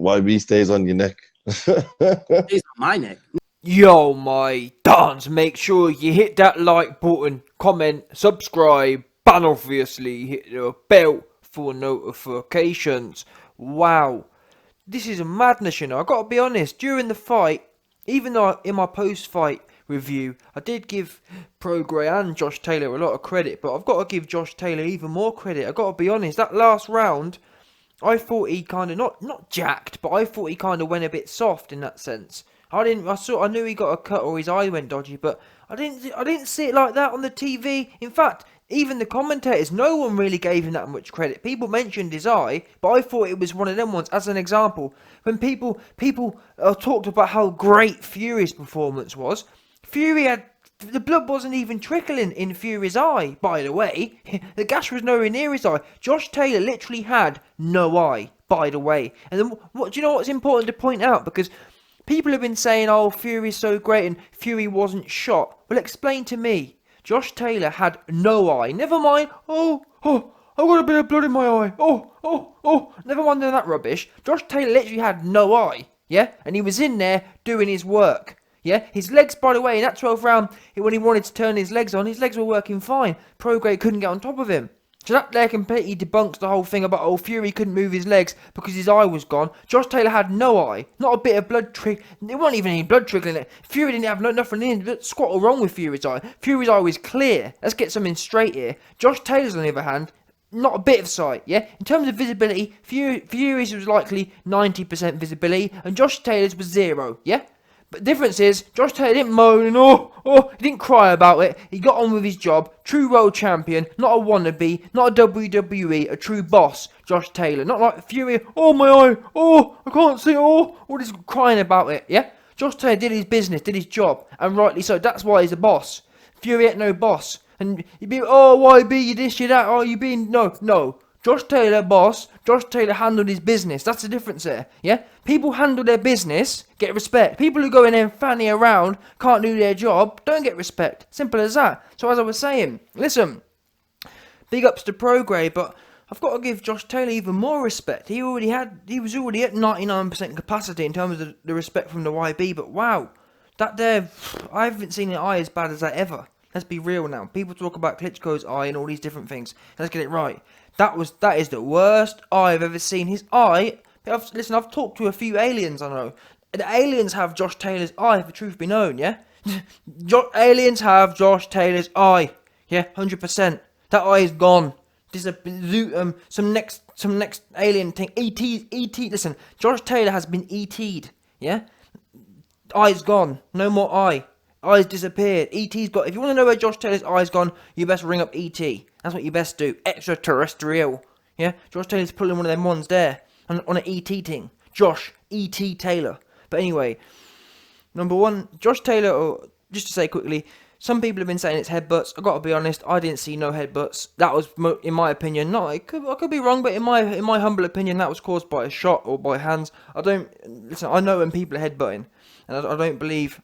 YB stays on your neck. It's on my neck. Yo, my dons, make sure you hit that like button, comment, subscribe, and obviously hit the bell for notifications. Wow, this is a madness, you know. I gotta be honest, during the fight, even though in my post-fight review, I did give Prograis and Josh Taylor a lot of credit, but I've got to give Josh Taylor even more credit. I gotta be honest, that last round, I thought he kind of, not jacked, but I thought he kind of went a bit soft in that sense. I knew he got a cut or his eye went dodgy, but I didn't see it like that on the TV. In fact, even the commentators, no one really gave him that much credit. People mentioned his eye, but I thought it was one of them ones. As an example, when people talked about how great Fury's performance was, Fury had the blood wasn't even trickling in Fury's eye. By the way, the gash was nowhere near his eye. Josh Taylor literally had no eye. By the way, and then what do you know? What's important to point out, because people have been saying, oh, Fury's so great and Fury wasn't shot. Well, explain to me. Josh Taylor had no eye. Never mind, I've got a bit of blood in my eye. Never mind that rubbish. Josh Taylor literally had no eye, yeah? And he was in there doing his work, yeah? His legs, by the way, in that 12th round, when he wanted to turn his legs on, his legs were working fine. Prograis couldn't get on top of him. So that there completely debunks the whole thing about, oh, Fury couldn't move his legs because his eye was gone. Josh Taylor had no eye. Not a bit of blood There wasn't even any blood trickling in it. Fury didn't have nothing in it. Squat wrong with Fury's eye. Fury's eye was clear. Let's get something straight here. Josh Taylor's, on the other hand, not a bit of sight, yeah? In terms of visibility, Fury's was likely 90% visibility, and Josh Taylor's was 0, yeah? But the difference is, Josh Taylor didn't moan and he didn't cry about it. He got on with his job. True world champion, not a wannabe, not a WWE, a true boss, Josh Taylor. Not like Fury, my eye, I can't see, all this crying about it, yeah? Josh Taylor did his business, did his job, and rightly so. That's why he's a boss. Fury ain't no boss. And you'd be, YB, you this, you that, you being, no. Josh Taylor, boss. Josh Taylor handled his business. That's the difference there, yeah? People handle their business, get respect. People who go in there and fanny around, can't do their job, don't get respect. Simple as that. So as I was saying, listen, big ups to Prograis, but I've got to give Josh Taylor even more respect. He was already at 99% capacity in terms of the respect from the YB, but wow, that there, I haven't seen an eye as bad as that ever. Let's be real now. People talk about Klitschko's eye and all these different things. Let's get it right. That is the worst eye I've ever seen. His eye. I've talked to a few aliens I know. The aliens have Josh Taylor's eye, if the truth be known, yeah? Aliens have Josh Taylor's eye. Yeah, 100%. That eye is gone. Some next alien thing. E.T. Listen, Josh Taylor has been E.T'd, yeah? Eye's gone. No more eye. Eyes disappeared. E.T.'s got... If you want to know where Josh Taylor's eye's gone, you best ring up E.T. That's what you best do. Extraterrestrial. Yeah? Josh Taylor's pulling one of them ones there. On an E.T. thing. Josh E.T. Taylor. But anyway. Number one, Josh Taylor, just to say quickly, some people have been saying it's headbutts. I got to be honest, I didn't see no headbutts. That was, in my opinion, I could be wrong, but in my humble opinion, that was caused by a shot or by hands. I know when people are headbutting. And I don't believe...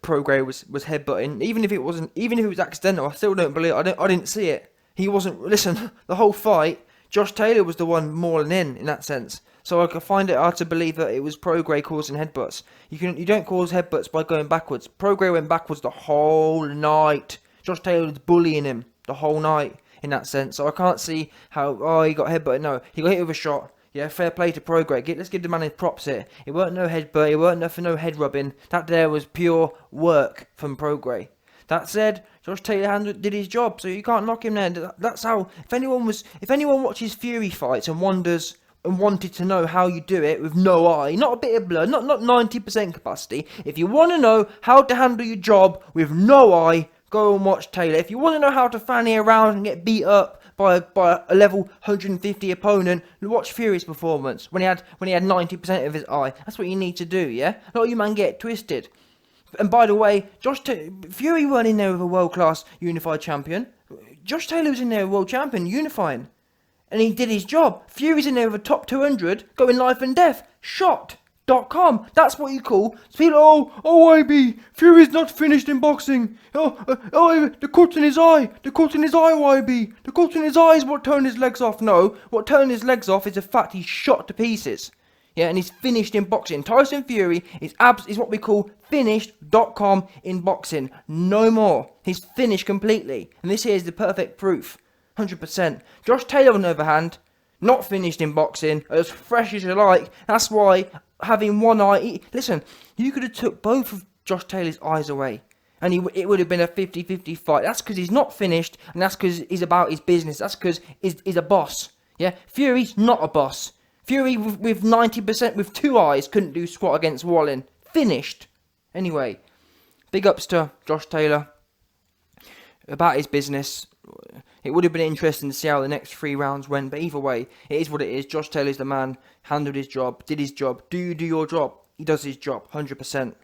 Prograis was headbutting, even if it was accidental. I still don't believe. I didn't see it. He wasn't. Listen, the whole fight, Josh Taylor was the one mauling in that sense. So I could find it hard to believe that it was Prograis causing headbutts. You don't cause headbutts by going backwards. Prograis went backwards the whole night. Josh Taylor was bullying him the whole night in that sense. So I can't see how he got headbutted. No, he got hit with a shot. Yeah, fair play to Prograis. Let's give the man his props here. It weren't no headbutt, it weren't nothing, no head rubbing. That there was pure work from Prograis. That said, Josh Taylor did his job, so you can't knock him there. That's how. If anyone watches Fury fights and wonders and wanted to know how you do it with no eye, not a bit of blood, not 90% capacity. If you want to know how to handle your job with no eye, go and watch Taylor. If you want to know how to fanny around and get beat up by a level 150 opponent, watch Fury's performance when he had 90% of his eye. That's what you need to do, yeah? Not you man get twisted. And by the way, Fury weren't in there with a world-class unified champion. Josh Taylor was in there with a world champion, unifying. And he did his job. Fury's in there with a top 200, going life and death. Shot.com. That's what you call. People, YB, Fury's not finished in boxing. The cut in his eye. The cut in his eye, YB. The cut in his eye is what turned his legs off. No, what turned his legs off is the fact he's shot to pieces. Yeah, and he's finished in boxing. Tyson Fury is what we call finished.com in boxing. No more. He's finished completely. And this here is the perfect proof. 100%. Josh Taylor, on the other hand, not finished in boxing, as fresh as you like. That's why having one eye... Listen, you could have took both of Josh Taylor's eyes away. And it would have been a 50-50 fight. That's because he's not finished, and that's because he's about his business. That's because he's a boss. Yeah, Fury's not a boss. Fury with 90%, with 2 eyes, couldn't do squat against Wallin. Finished. Anyway, big ups to Josh Taylor. About his business. It would have been interesting to see how the next 3 rounds went, but either way, it is what it is. Josh Taylor's the man, handled his job, did his job. Do you do your job? He does his job, 100%.